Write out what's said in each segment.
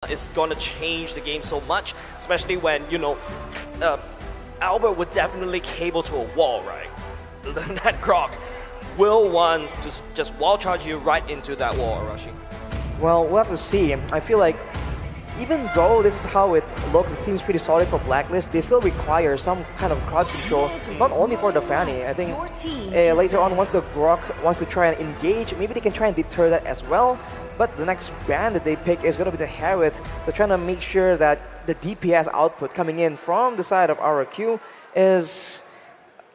is going to change the game so much, especially when, you know, Albert would definitely cable to a wall, right? That Rrq will want to just wall charge you right into that wall, Arashi. Well, we'll have to see. I feel like even though this is how it looks, it seems pretty solid for Blacklist, they still require some kind of crowd control, not only for the Fanny. I think later on, once the Rrq wants to try and engage, maybe they can try and deter that as well. But the next band that they pick is going to be the Harriet, so trying to make sure that the DPS output coming in from the side of Rrq is,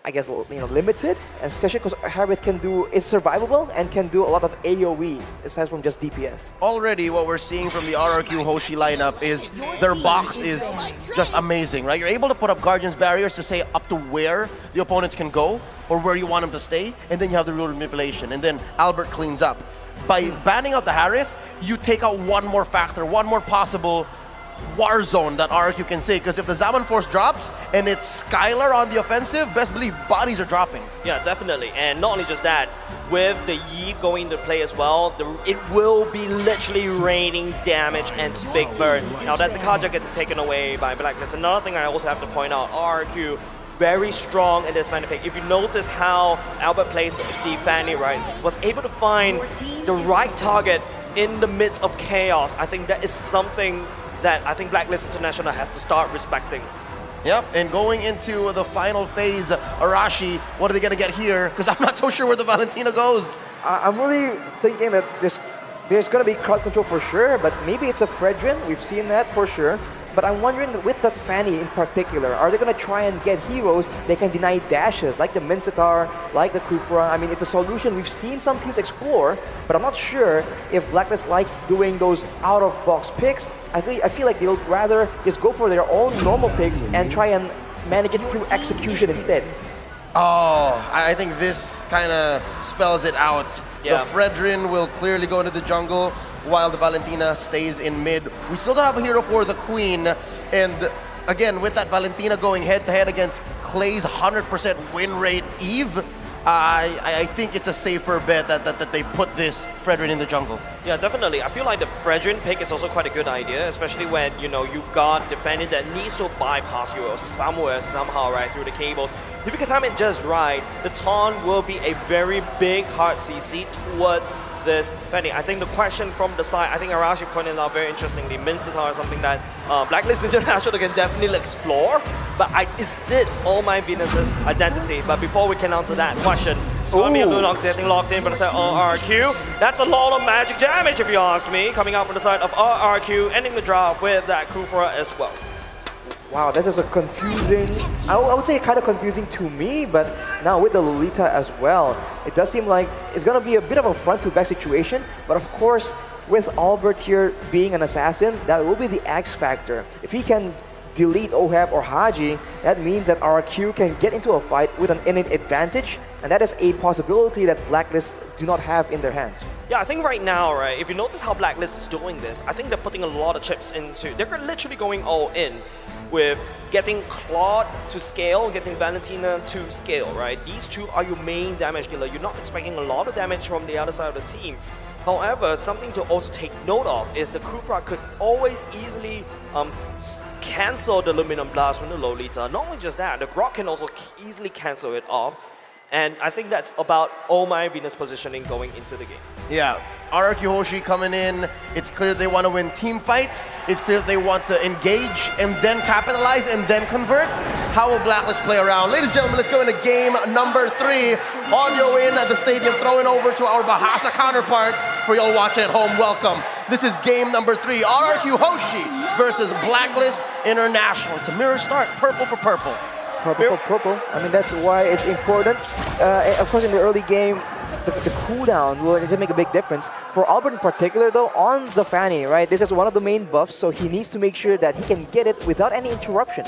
I guess, you know, limited, and especially because Harriet is survivable and can do a lot of AoE aside from just DPS. Already what we're seeing from the Rrq Hoshi lineup is their box is just amazing, right? You're able to put up Guardian's barriers to say up to where the opponents can go or where you want them to stay, and then you have the rule manipulation, and then Albert cleans up. By banning out the Harith, you take out one more factor, one more possible war zone that Rrq can say, because if the Zaman Force drops and it's Skylar on the offensive, best believe bodies are dropping. Yeah, definitely. And not only just that, with the Yi going into play as well, it will be literally raining damage and big burn. Now that's a card that gets taken away by Blacklist. Another thing I also have to point out, Rrq very strong in this Fanny pick. If you notice how Albert plays the Fanny, right, was able to find the right target in the midst of chaos. I think that is something that I think Blacklist International have to start respecting. Yep, and going into the final phase, Arashi, what are they going to get here? Because I'm not so sure where the Valentina goes. I'm really thinking that there's going to be crowd control for sure, but maybe it's a Fredrin. We've seen that for sure. But I'm wondering, with that Fanny in particular, are they going to try and get heroes that can deny dashes, like the Mincetar, like the Kufra? I mean, it's a solution we've seen some teams explore, but I'm not sure if Blacklist likes doing those out-of-box picks. I feel like they'll rather just go for their own normal picks and try and manage it through execution instead. Oh, I think this kind of spells it out. Yeah. The Fredrin will clearly go into the jungle while the Valentina stays in mid. We still don't have a hero for the Queen, and again, with that Valentina going head-to-head against Clay's 100% win rate Eve, I think it's a safer bet that they put this Fredrin in the jungle. Yeah, definitely. I feel like the Fredrin pick is also quite a good idea, especially when, you know, you got the Fanny that needs to bypass you somewhere, somehow, right, through the cables. If you can time it just right, the taunt will be a very big hard CC towards this Fanny. I think the question from the side, I think Arashi pointed out very interestingly, Mincetar is something that Blacklist International can definitely explore, but is it All My Venus's identity? But before we can answer that question, it's going to be a Lunox getting locked in from the side of Rrq. That's a lot of magic damage, if you ask me, coming out from the side of Rrq, ending the draft with that Kufra as well. Wow, this is a confusing, I would say kind of confusing to me, but now with the Lolita as well, it does seem like it's going to be a bit of a front-to-back situation, but of course, with Albert here being an assassin, that will be the X factor. If he can delete Ohab or Haji, that means that Rrq can get into a fight with an innate advantage, and that is a possibility that Blacklist do not have in their hands. Yeah, I think right now, right, if you notice how Blacklist is doing this, I think they're putting a lot of chips into, they're literally going all in with getting Claude to scale, getting Valentina to scale, right? These two are your main damage dealer. You're not expecting a lot of damage from the other side of the team. However, something to also take note of is the Kufra could always easily cancel the Luminum Blast from the Lolita. Not only just that, the Rrq can also easily cancel it off. And I think that's about All My Venus positioning going into the game. Yeah, Rrq Hoshi coming in. It's clear they want to win team fights. It's clear they want to engage and then capitalize and then convert. How will Blacklist play around? Ladies and gentlemen, let's go into game number 3. Audio in at the stadium, throwing over to our Bahasa counterparts. For y'all watching at home, welcome. This is game number 3. Rrq Hoshi versus Blacklist International. It's a mirror start, purple for purple. Purple for purple. I mean, that's why it's important. Of course, in the early game, the cooldown will just make a big difference. For Albert in particular, though, on the Fanny, right, this is one of the main buffs, so he needs to make sure that he can get it without any interruption.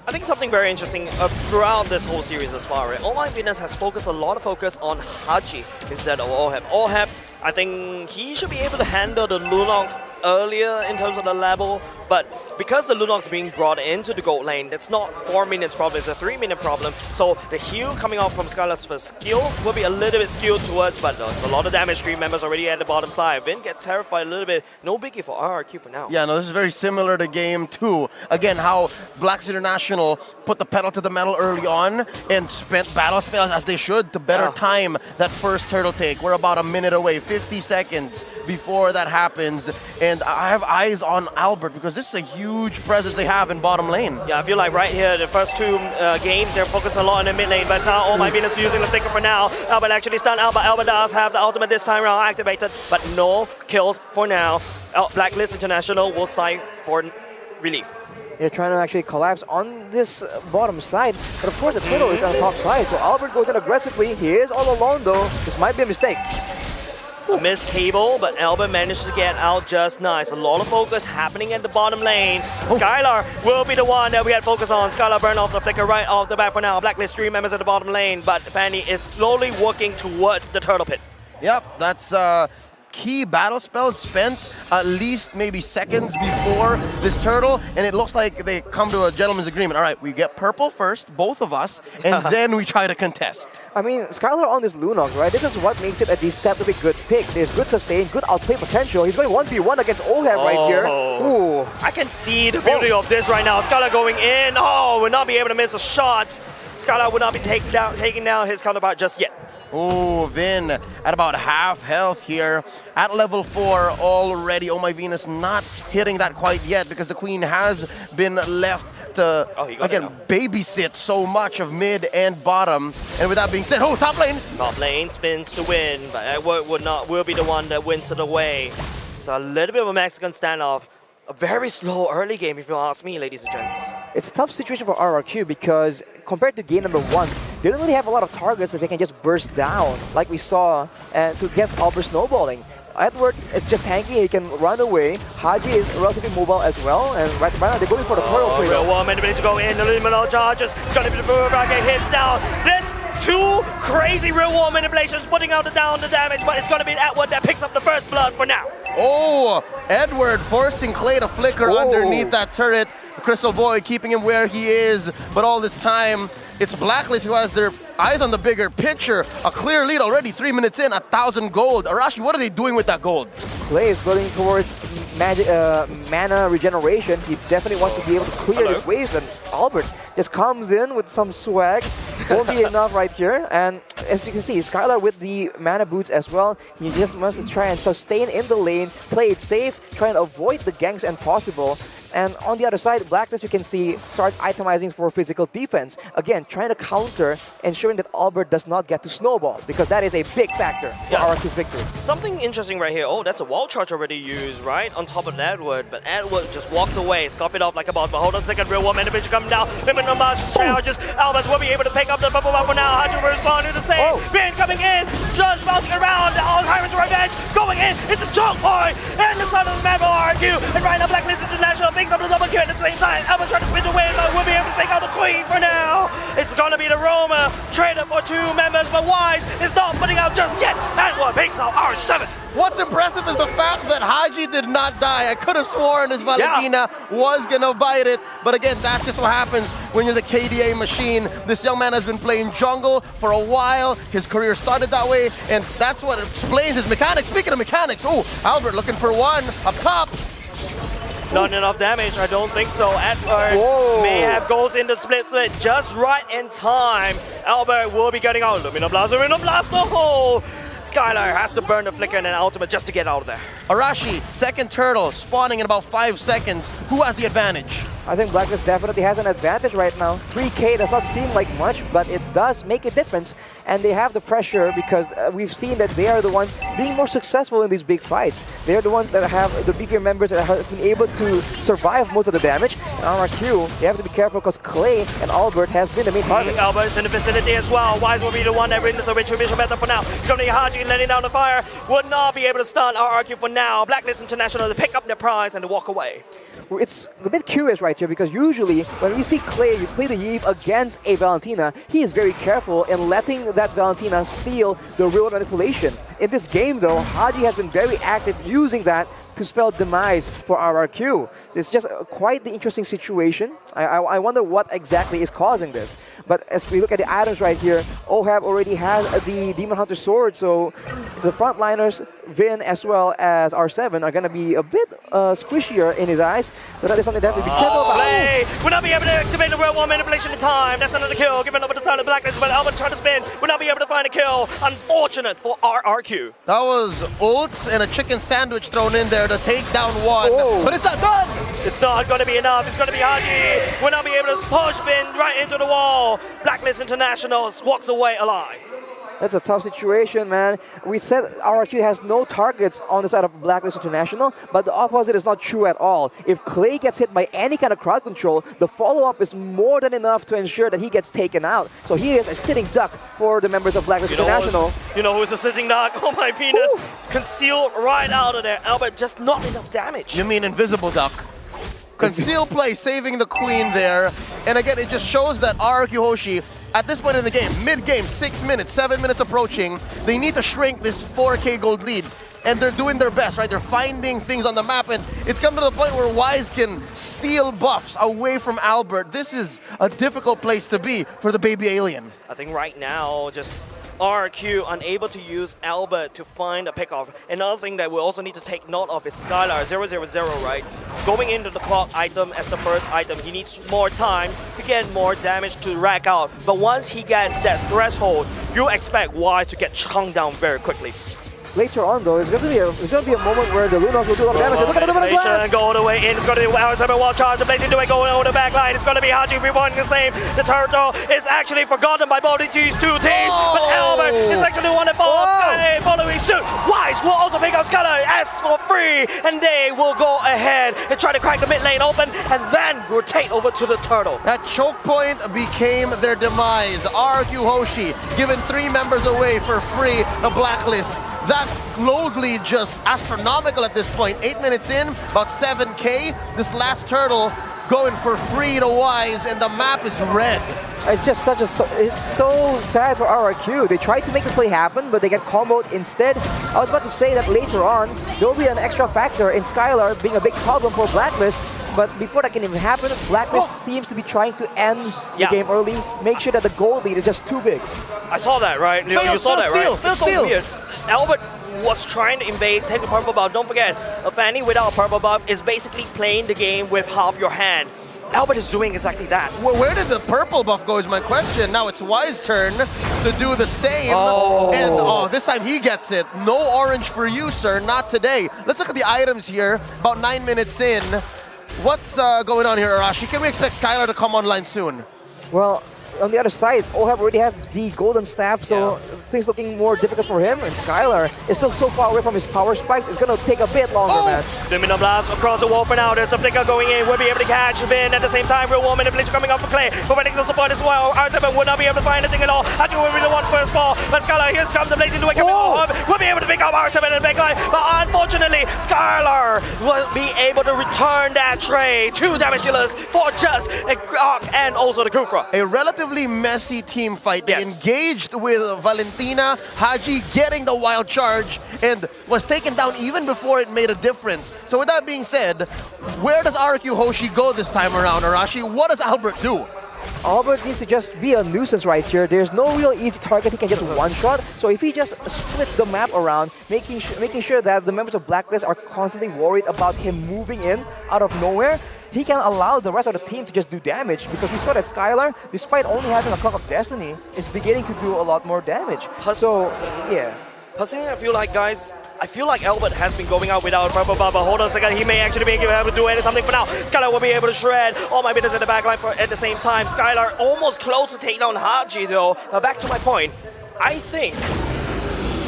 I think something very interesting throughout this whole series as far, right? All My Venus has focused a lot of focus on Haji instead of Ohab. Ohab, I think he should be able to handle the Lunox earlier in terms of the level, But because the Lunox being brought into the gold lane, that's not 4 minutes problem, it's a 3-minute problem. So the heal coming out from Skylar's first skill will be a little bit skewed towards, but it's a lot of damage. 3 members already at the bottom side. Vin get terrified a little bit. No biggie for Rrq for now. Yeah, no, this is very similar to game 2. Again, how Black's International put the pedal to the metal early on and spent battle spells as they should to better time that first turtle take. We're about a minute away, 50 seconds before that happens. And I have eyes on Albert because this is a huge presence they have in bottom lane. Yeah, I feel like right here, the first 2 games, they're focused a lot on the mid lane, but now, oh my Venus using the flicker for now. Albert actually stunned Albert. Albert does have the ultimate this time around activated, but no kills for now. Blacklist International will side for relief. They're trying to actually collapse on this bottom side, but of course the turtle is on the top side, so Albert goes in aggressively. He is all alone though. This might be a mistake. A missed cable, but Albert managed to get out just nice. A lot of focus happening at the bottom lane. Skylar will be the one that we had focus on. Skylar burn off the flicker right off the bat for now. Blacklist 3 members at the bottom lane, but Fanny is slowly working towards the turtle pit. Yep, that's key battle spells spent at least maybe seconds before this turtle, and it looks like they come to a gentleman's agreement. All right, we get purple first, both of us, and then we try to contest. I mean, Skylar on this Lunox, right? This is what makes it a deceptively good pick. There's good sustain, good outplay potential. He's going 1v1 against Oheb right here. Ooh. I can see the beauty of this right now. Skylar going in. Oh, will not be able to miss a shot. Skylar will not be taking down his counterpart just yet. Oh, Vin at about half health here at level 4 already. Oh my Venus not hitting that quite yet because the Queen has been left to, again, babysit so much of mid and bottom. And with that being said, top lane! Top lane spins to win, but Edward will be the one that wins it away. So a little bit of a Mexican standoff. A very slow early game, if you ask me, ladies and gents. It's a tough situation for Rrq because compared to game number 1, they don't really have a lot of targets that they can just burst down, like we saw to get Albert snowballing. Edward is just tanky, he can run away. Haji is relatively mobile as well, and right now they're going for the turtle play. Real one minute to go in, the liminal charges. It's going to be the boomerang hits down. This 2 crazy real war manipulations putting out down the damage, but it's going to be Edward that picks up the first blood for now. Oh, Edward forcing Clay to flicker underneath that turret. The Crystal Boy keeping him where he is, but all this time, it's Blacklist who has their eyes on the bigger picture. A clear lead already, 3 minutes in, 1,000 gold. Arashi, what are they doing with that gold? Clay is building towards mana regeneration. He definitely wants to be able to clear this wave, and Albert just comes in with some swag. Won't be enough right here. And as you can see, Skylar with the mana boots as well. He just must try and sustain in the lane, play it safe, try and avoid the ganks when possible. And on the other side, Blacklist, you can see, starts itemizing for physical defense. Again, trying to counter, ensuring that Albert does not get to snowball, because that is a big factor for Rrq's victory. Something interesting right here. Oh, that's a wall charge already used, right? On top of Edward, but Edward just walks away, scoff it off like a boss. But hold on a second, real one manipulation coming down. Limit on charges. Albert will be able to pick up the bubble for now. Hydra will respond to the same. Vin coming in, just bouncing around. Alzheimer's revenge going in. It's a choke point, and the son of the man for Rrq. And right now, Blacklist International picks up the double kill at the same time. Albert trying to spin the win, but we'll be able to take out the Queen for now. It's gonna be the Roma traded for 2 members, but Wise is not putting out just yet. Edward picks out R7. What's impressive is the fact that Haji did not die. I could have sworn his Valentina was gonna bite it, but again, that's just what happens when you're the KDA machine. This young man has been playing jungle for a while. His career started that way, and that's what explains his mechanics. Speaking of mechanics, Albert looking for one up top. Not enough damage, I don't think so. Edward may have goes in the split just right in time. Albert will be getting out. Lumina Blast, oh! Skylar has to burn the flicker and an ultimate just to get out of there. Arashi, second turtle, spawning in about 5 seconds. Who has the advantage? I think Blacklist definitely has an advantage right now. 3K does not seem like much, but it does make a difference. And they have the pressure because we've seen that they are the ones being more successful in these big fights. They're the ones that have the beefier members that have been able to survive most of the damage. And Rrq, you have to be careful because Clay and Albert has been the main target. Albert's in the vicinity as well. Wise will be the one that wins the retribution method for now. It's going to be Haji letting down the fire. Would not be able to stun Rrq for now. Blacklist International to pick up their prize and to walk away. It's a bit curious right here because usually when we see Clay play the Eve against a Valentina, he is very careful in letting that Valentina steal the real manipulation. In this game though, Haji has been very active using that to spell demise for Rrq. It's just quite the interesting situation. I wonder what exactly is causing this. But as we look at the items right here, OHAB already has the Demon Hunter sword, so the frontliners, Vin as well as R7, are going to be a bit squishier in his eyes. So that is something they have to be careful about. Play! Will not be able to activate the real one manipulation in time. That's another kill. Given over the time of Blacklist, but Albert trying to spin. Will not be able to find a kill. Unfortunate for Rrq. That was ults and a chicken sandwich thrown in there to take down one. Oh. But it's not done! It's not going to be enough. It's going to be Haji. Will not be able to push spin right into the wall. Blacklist International walks away alive. That's a tough situation, man. We said Rrq has no targets on the side of Blacklist International, but the opposite is not true at all. If Clay gets hit by any kind of crowd control, the follow-up is more than enough to ensure that he gets taken out. So he is a sitting duck for the members of Blacklist International. You know who's a sitting duck? Oh my penis. Woo. Concealed right out of there. Albert, just not enough damage. You mean invisible duck? Conceal play, saving the queen there. And again, it just shows that Rrq Hoshi, at this point in the game, mid-game, 6 minutes, 7 minutes approaching, they need to shrink this 4K gold lead. And they're doing their best, right? They're finding things on the map, and it's come to the point where Wise can steal buffs away from Albert. This is a difficult place to be for the baby alien. I think right now, just Rrq unable to use Albert to find a pickoff. Another thing that we also need to take note of is Skylar 000, right? Going into the clock item as the first item, he needs more time to get more damage to rack out. But once he gets that threshold, you expect Wise to get chunked down very quickly. Later on, though, it's going to be a moment where the Lunos will do a lot of damage. Look at the glass! Go all the way in. It's going to be R7 wall charge. The Blazing Duet going over the back line. It's going to be Haji everyone the same. The turtle is actually forgotten by both these two teams. But Albert is actually the one that falls. Skylar following suit. Wise will also pick up Skylar as for free. And they will go ahead and try to crack the mid lane open and then rotate over to the turtle. That choke point became their demise. Rrq Hoshi giving 3 members away for free. The Blacklist. That load lead just astronomical at this point. 8 minutes in, about 7K. This last turtle going for free to Wise, and the map is red. It's just such a... It's so sad for Rrq. They tried to make the play happen, but they get comboed instead. I was about to say that later on, there will be an extra factor in Skylar being a big problem for Blacklist. But before that can even happen, Blacklist seems to be trying to end the game early. Make sure that the gold lead is just too big. I saw that, right? You saw that, right? It's so weird. Albert was trying to invade, take the purple buff. Don't forget, a Fanny without a purple buff is basically playing the game with half your hand. Albert is doing exactly that. Well, where did the purple buff go is my question. Now it's Wise's turn to do the same. And this time he gets it. No orange for you, sir. Not today. Let's look at the items here. About 9 minutes in. What's going on here, Arashi? Can we expect Skylar to come online soon? Well, on the other side, OHAB already has the golden staff, so things looking more difficult for him. And Skylar is still so far away from his power spikes. It's going to take a bit longer, man. Domino Blast across the wall for now. There's the flicker going in. We'll be able to catch Vin at the same time. Real Woman manipulation coming off for Clay. Providing some support as well. R7 would not be able to find anything at all. Actually, will be the one first fall. But Skylar, here comes the Blazing Duet coming off. We'll be able to pick up R7 in the back line. But unfortunately, Skylar will be able to return that trade. 2 damage dealers for just a Rrq and also the Kufra. A relatively messy team fight. They engaged with Valentina, Haji getting the wild charge, and was taken down even before it made a difference. So with that being said, where does Rrq Hoshi go this time around, Arashi? What does Albert do? Albert needs to just be a nuisance right here. There's no real easy target he can just one-shot. So if he just splits the map around, making sure that the members of Blacklist are constantly worried about him moving in out of nowhere, he can allow the rest of the team to just do damage, because we saw that Skylar, despite only having a Cup of Destiny, is beginning to do a lot more damage. So, yeah. Personally, I feel like, guys, Albert has been going out without a purple buff. But hold on a second, he may actually be able to do something for now. Skylar will be able to shred all my business in the back line at the same time. Skylar almost close to take down Haji though. But back to my point, I think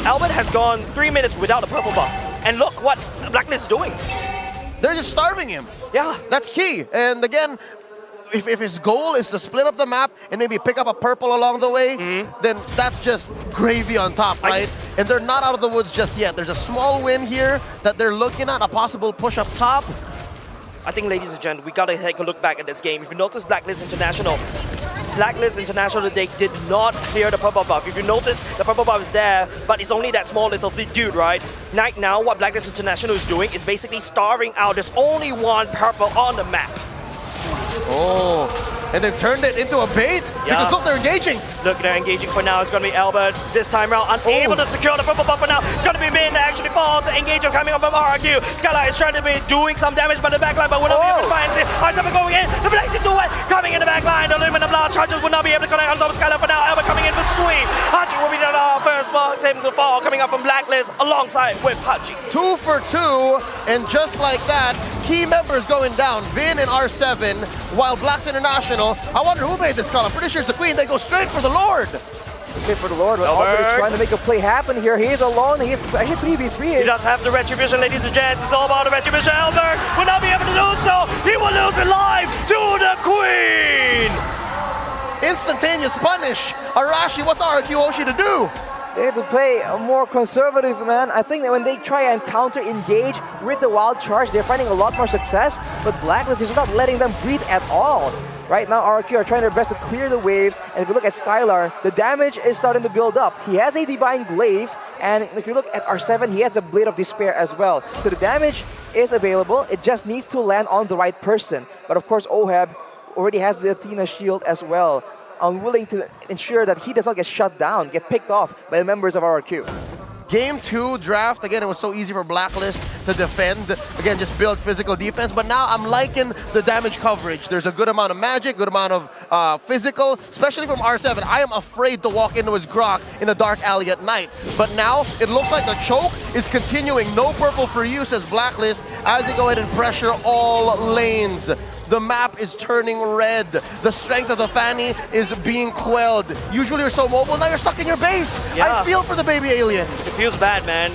Albert has gone 3 minutes without a purple buff. And look what Blacklist is doing. They're just starving him. Yeah. That's key. And again, if his goal is to split up the map and maybe pick up a purple along the way, then that's just gravy on top, right? And they're not out of the woods just yet. There's a small win here that they're looking at, a possible push up top. I think, ladies and gentlemen, we gotta take a look back at this game. If you notice Blacklist International, Blacklist International, they did not clear the purple buff. If you notice, the purple buff is there, but it's only that small little dude, right? Right now, what Blacklist International is doing is basically starving out. There's only one purple on the map. Oh, and they've turned it into a bait? Yeah. Because look, they're engaging. Look, they're engaging for now. It's going to be Albert this time around, unable to secure the purple buff for now. It's going to be Min that actually falls to engage on coming up from Rrq. Skylar is trying to be doing some damage by the backline, but will not be able to find it. Artema going in. The Blacklist do it. Coming in the backline. The Lumen of Large Charges will not be able to connect on top of Skylar for now. Albert coming in with sweep. Haji will be the first technical fall coming up from Blacklist alongside with Haji. 2 for 2, and just like that, key members going down. Vin and R7, while Blacks International, I wonder who made this call. I'm pretty sure it's the Queen. They go straight for the Lord. Straight for the Lord, but Albert is trying to make a play happen here. He is alone. He is actually 3v3. He does have the Retribution, ladies and gents. It's all about the Retribution. Albert will not be able to do so. He will lose it live to the Queen. Instantaneous punish. Arashi, what's Rrq Hoshi to do? They have to play more conservative, man. I think that when they try and counter-engage with the wild charge, they're finding a lot more success, but Blacklist is just not letting them breathe at all. Right now, Rrq are trying their best to clear the waves, and if you look at Skylar, the damage is starting to build up. He has a Divine Glaive, and if you look at R7, he has a Blade of Despair as well. So the damage is available, it just needs to land on the right person. But of course, Oheb already has the Athena shield as well. Unwilling to ensure that he does not get shut down, get picked off by the members of Rrq. Game 2 draft, again, it was so easy for Blacklist to defend. Again, just build physical defense. But now I'm liking the damage coverage. There's a good amount of magic, good amount of physical, especially from R7. I am afraid to walk into his grok in a dark alley at night. But now it looks like the choke is continuing. No purple for you, says Blacklist, as they go ahead and pressure all lanes. The map is turning red. The strength of the Fanny is being quelled. Usually you're so mobile, now you're stuck in your base. Yeah. I feel for the baby alien. It feels bad, man.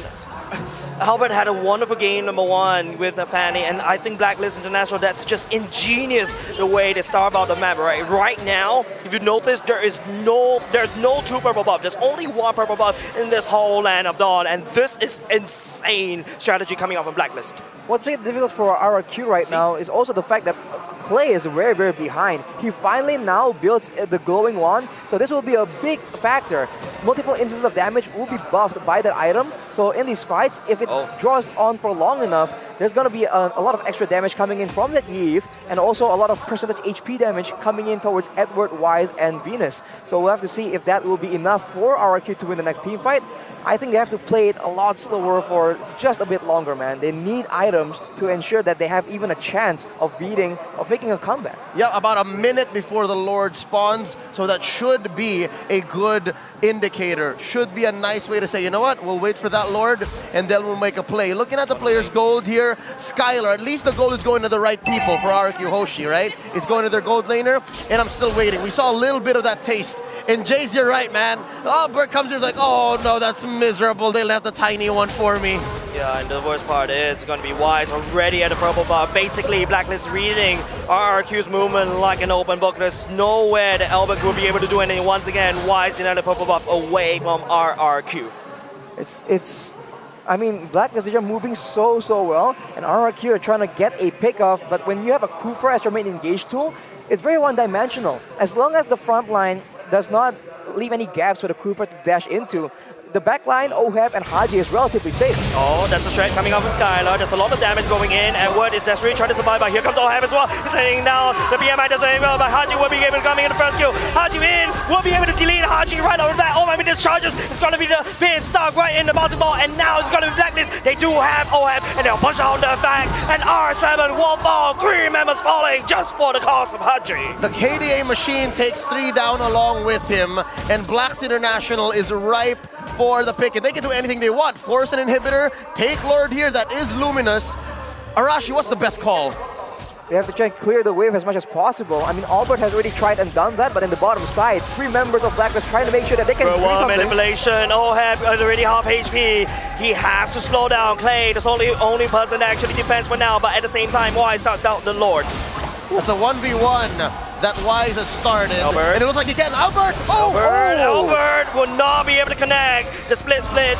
Albert had a wonderful game number 1 with the Fanny, and I think Blacklist International, that's just ingenious the way they starve out the map, right? Right now, if you notice, there's no 2 purple buff. There's only 1 purple buff in this whole land of Dawn, and this is insane strategy coming out from Blacklist. What's really difficult for Rrq right now is also the fact that Clay is very, very behind. He finally now builds the glowing wand, so this will be a big factor. Multiple instances of damage will be buffed by that item, so in these fights, if it draws on for long enough, there's going to be a lot of extra damage coming in from that Eve, and also a lot of percentage HP damage coming in towards Edward, Wise, and Venus. So we'll have to see if that will be enough for Rrq to win the next team fight. I think they have to play it a lot slower for just a bit longer, man. They need items to ensure that they have even a chance of making a comeback. Yeah, about a minute before the Lord spawns, so that should be a good indicator. Should be a nice way to say, you know what, we'll wait for that Lord, and then we'll make a play. Looking at the players' gold here, Skylar, at least the gold is going to the right people for Rrq Hoshi, right? It's going to their gold laner, and I'm still waiting. We saw a little bit of that taste. And Jace, you're right, man. Oh, Bert comes here, like, oh no, that's miserable. They left a tiny one for me. Yeah, and the worst part is it's going to be Wise already at the purple buff. Basically, Blacklist reading Rrq's movement like an open book. There's nowhere that Albert will be able to do anything. Once again, Wise in the purple buff away from Rrq. I mean, Blacklist are moving so well, and Rrq are trying to get a pick off, but when you have a Kufa as your main engage tool, it's very one-dimensional. As long as the front line does not leave any gaps for the Kufa to dash into, the backline, Oheb, and Haji is relatively safe. Oh, that's a strike coming off from Skylar. There's a lot of damage going in. Edward is desperately trying to survive, but here comes Oheb as well. He's laying down. The BMI doesn't even well, but Haji will be able to come in the first kill. Haji in will be able to delete Haji right over that. Oh my goodness, charges. It's going to be the pin stuck right in the mountain ball, and now it's going to be Blacklist. They do have Oheb, and they'll push out the fang, and R7 will fall. 3 members falling just for the cost of Haji. The KDA machine takes 3 down along with him, and Blacks International is ripe for the pick, and they can do anything they want. Force an inhibitor, take Lord here, that is Luminous. Arashi, what's the best call? They have to try and clear the wave as much as possible. I mean, Albert has already tried and done that, but in the bottom side, 3 members of Blacklist trying to make sure that they can do something. Manipulation, Oheb is already half HP. He has to slow down Clay. That's only person that actually defends for now, but at the same time, Wise starts down the Lord. That's a 1v1. that Wise has started. Albert. And it looks like he can. Albert! Oh! Albert will not be able to connect. The split.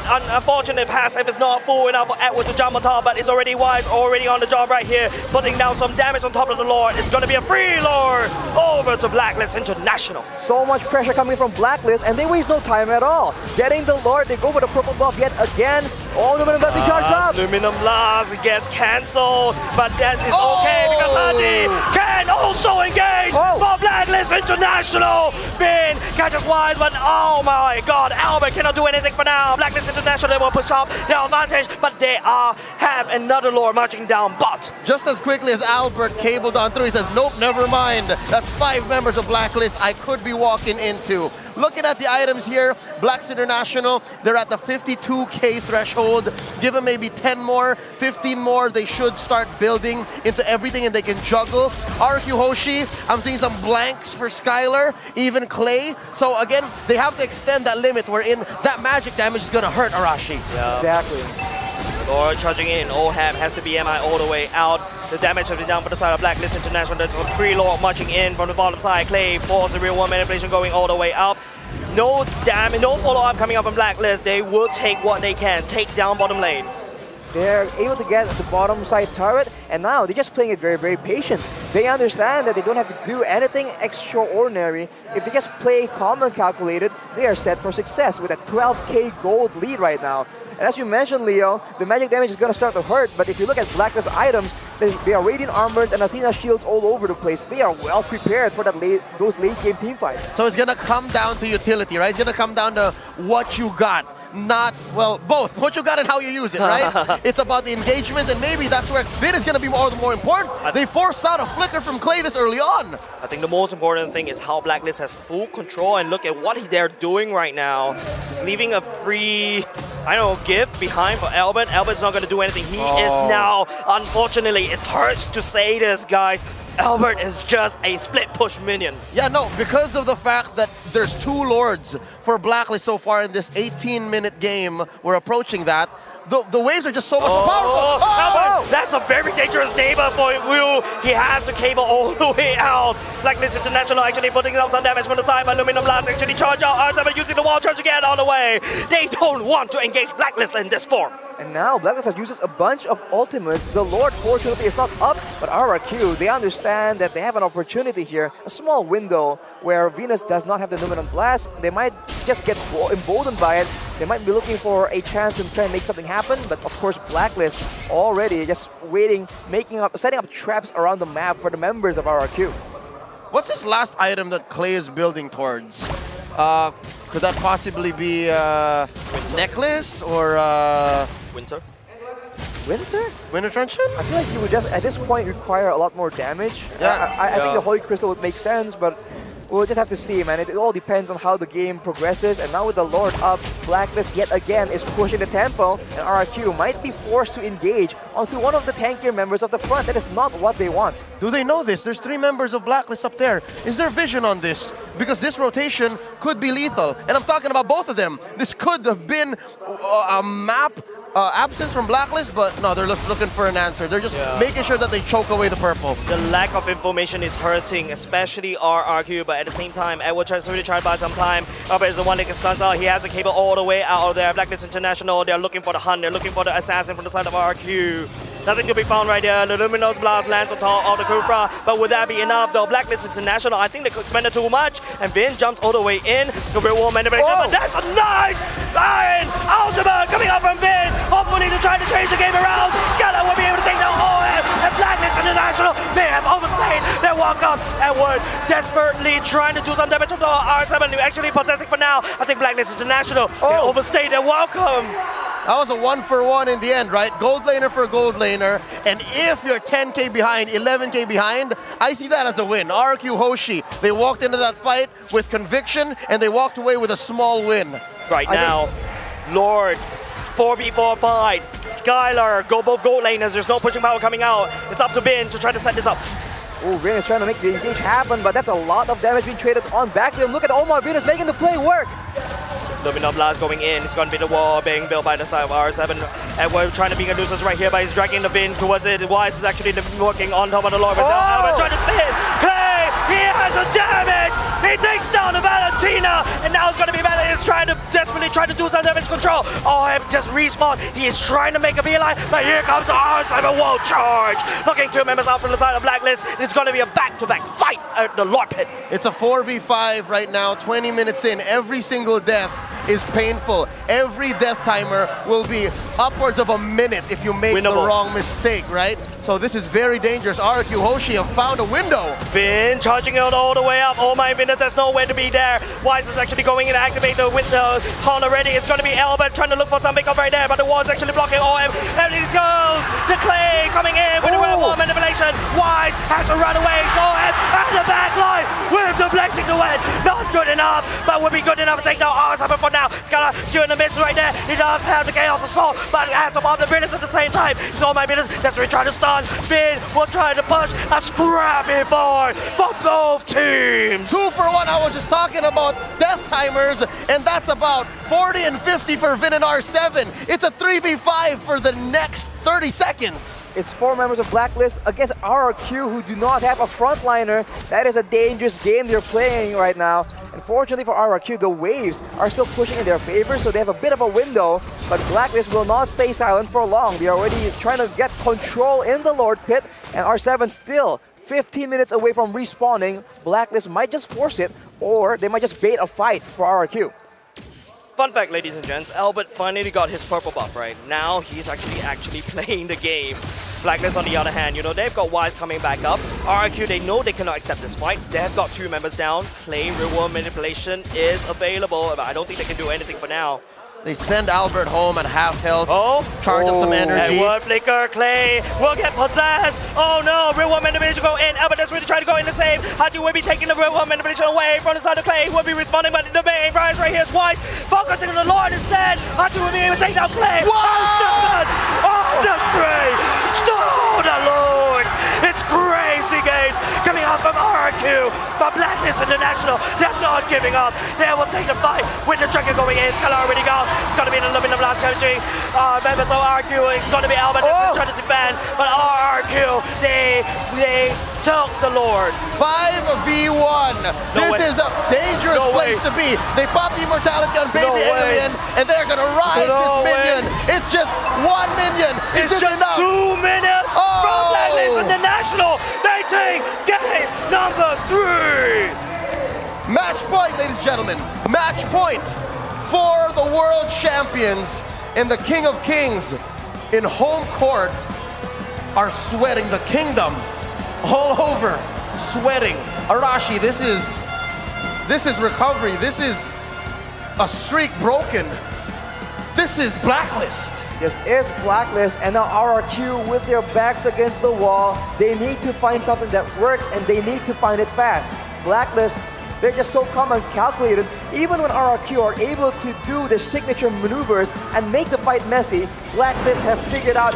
Unfortunate passive is not full enough for Edward to jump on top, but it's already Wise, already on the job right here, putting down some damage on top of the Lord. It's going to be a free Lord over to Blacklist International. So much pressure coming from Blacklist, and they waste no time at all. Getting the Lord, they go for the purple buff yet again. Oh, Luminum Blast being charged up. Luminum Blast gets cancelled, but that is okay because Hadi can also engage for Blacklist International. Finn catches Wise, but oh my god, Albert cannot do anything for now. Blacklist International will push up their advantage, but they have another Lord marching down bot. Just as quickly as Albert cabled on through, he says, nope, never mind. That's 5 members of Blacklist I could be walking into. Looking at the items here, Blacks International, they're at the 52k threshold. Give them maybe 10 more, 15 more, they should start building into everything and they can juggle. Rrq Hoshi, I'm seeing some blanks for Skylar, even Clay. So again, they have to extend that limit wherein that magic damage is gonna hurt Arashi. Yeah. Exactly. Lord charging in, Oham has to be MI all the way out. The damage has been down for the side of Blacklist International. There's a free Lord marching in from the bottom side. Clay force the real one manipulation going all the way up. No damage, no follow-up coming up from Blacklist. They will take what they can, take down bottom lane. They're able to get the bottom side turret, and now they're just playing it very, very patient. They understand that they don't have to do anything extraordinary. If they just play calm and calculated, they are set for success with a 12k gold lead right now. And as you mentioned, Leo, the magic damage is going to start to hurt, but if you look at Blacklist items, they are Radiant Armors and Athena shields all over the place. They are well prepared for those late game team fights. So it's going to come down to utility, right? It's going to come down to what you got. Not, well, both. What you got and how you use it, right? It's about the engagement, and maybe that's where Finn is going to be more important. They forced out a flicker from Clay this early on. I think the most important thing is how Blacklist has full control, and look at what they're doing right now. He's leaving a free, I don't know, gift behind for Albert. Albert's not going to do anything. He is now, unfortunately, it hurts to say this, guys, Albert is just a split push minion. Yeah, no, because of the fact that there's 2 Lords for Blacklist so far in this 18-minute game, we're approaching that. The waves are just so much more powerful. Albert, that's a very dangerous neighbor for Will. He has the cable all the way out. Blacklist International actually putting down some damage from the side, but Luminum Blast actually charge out. R7 using the wall charge again on the way. They don't want to engage Blacklist in this form. And now Blacklist has uses a bunch of ultimates. The Lord fortunately is not up, but Rrq, they understand that they have an opportunity here, a small window where Venus does not have the Luminum Blast. They might just get emboldened by it. They might be looking for a chance to try and make something happen, but of course Blacklist already just waiting, setting up traps around the map for the members of Rrq. What's this last item that Clay is building towards? Could that possibly be necklace or Winter? Winter Truncheon? I feel like you would just, at this point, require a lot more damage. Yeah. I think the Holy Crystal would make sense, but we'll just have to see, man. It all depends on how the game progresses. And now with the Lord up, Blacklist yet again is pushing the tempo, and Rrq might be forced to engage onto one of the tankier members of the front. That is not what they want. Do they know this? There's 3 members of Blacklist up there. Is there vision on this? Because this rotation could be lethal. And I'm talking about both of them. This could have been a map absence from Blacklist, but no, they're looking for an answer. They're just making sure that they choke away the purple. The lack of information is hurting, especially Rrq, but at the same time, Edward tries to really try to buy some time. Albert is the one that can stun out. He has a cable all the way out of there. Blacklist International, they're looking for the hunt. They're looking for the assassin from the side of Rrq. Nothing to be found right there. The Luminous Blast lands on top of the Kufra, but would that be enough though? Blacklist International, I think they could spend it too much, and Vin jumps all the way in. The real war manipulation, but that's a nice iron ultimate coming up from Vin. Hopefully to try to change the game around. Skylar will be able to take down OM, and Blacklist International may have overstayed their welcome. Edward desperately trying to do some damage to the R7, actually possessing for now. I think Blacklist International, they overstayed their welcome. That was a 1-for-1 in the end, right? Gold laner for gold laner. And if you're 10k behind, 11k behind, I see that as a win. Rrq Hoshi, they walked into that fight with conviction, and they walked away with a small win. Right now, Lord, 4v4 fight. Skylar, go both gold laners. There's no pushing power coming out. It's up to Bin to try to set this up. Oh, Vin is trying to make the engage happen, but that's a lot of damage being traded on back to him. Look at Omar, Vin is making the play work. Luminous Blast going in. It's going to be the wall being built by the side of R7. And we're trying to be a nuisance right here, but he's dragging the Vin towards it. Wise is actually working on top of the Lord. But now Albert trying to spin. Clay, he has a He takes down the Valentina, and now it's going to be Valentina desperately trying to do some damage control. OM just respawn. He is trying to make a beeline, but here comes R7 wall charge. Looking 2 members out from the side of Blacklist. It's going to be a back-to-back fight at the Lord Pit. It's a 4v5 right now, 20 minutes in. Every single death is painful. Every death timer will be upwards of a minute if you make the wrong mistake, right? So this is very dangerous. Rrq Hoshi have found a window. Finn charging out all the way up. Oh my goodness, there's nowhere to be there. Wise is actually going in to activate the window con already. It's going to be Albert trying to look for some pickup right there, but the wall is actually blocking OM. And it goes. The Clay coming in with the wall manipulation. Wise has to run away. OM and the back line with the blessing to win. Not good enough, but would be good enough to take down R7 for now. It's got a shoot in the midst right there. He does have the Chaos Assault, but has to bomb the British at the same time. So my goodness, that's what we're trying to stun. Finn will try to push a scrappy board for both teams. 2 for 1. I was just talking about death timers, and that's about 40 and 50 for Vin and R7. It's a 3v5 for the next 30 seconds. It's 4 members of Blacklist against Rrq, who do not have a frontliner. That is a dangerous game they're playing right now. Unfortunately for Rrq, the waves are still pushing in their favor, so they have a bit of a window, but Blacklist will not stay silent for long. They're already trying to get control in the Lord Pit, and R7 still 15 minutes away from respawning. Blacklist might just force it, or they might just bait a fight for Rrq. Fun fact, ladies and gents, Albert finally got his purple buff, right? Now he's actually playing the game. Blacklist, on the other hand, you know, they've got Wise coming back up. Rrq, they know they cannot accept this fight. They've got 2 members down. Clay reward manipulation is available, but I don't think they can do anything for now. They send Albert home at half health. Charge up some energy. And Word Flicker, Clay will get possessed. Oh no, reward manipulation go in. Albert is really trying to go in the save. Haji will be taking the reward manipulation away from the side of Clay. Will be responding, but the main prize right here is Wise. Focusing on the Lord instead. Haji will be able to take down Clay. Oh, the stray. Oh, the Lord. It's crazy games coming out from Rrq. But Blacklist Internasional, they're not giving up. They will take the fight with the trigger going in. It's already gone. It's going to be the Luminum last country. Members of Rrq, it's going to be Albert trying to defend. But Rrq, they took the Lord. 5v1. This is a dangerous place to be. They pop the immortality on Baby Alien, and they're going to rise this minion. It's just 1 minion. Is it's this just enough? 2 minutes from Blacklist International. They take game number 3. Match point, ladies and gentlemen. Match point for the world champions, and the King of Kings in home court are sweating the kingdom all over, sweating. Arashi, this is recovery. This is a streak broken. This is Blacklist. This is Blacklist, and now Rrq with their backs against the wall. They need to find something that works, and they need to find it fast. Blacklist, they're just so calm and calculated. Even when Rrq are able to do the signature maneuvers and make the fight messy, Blacklist have figured out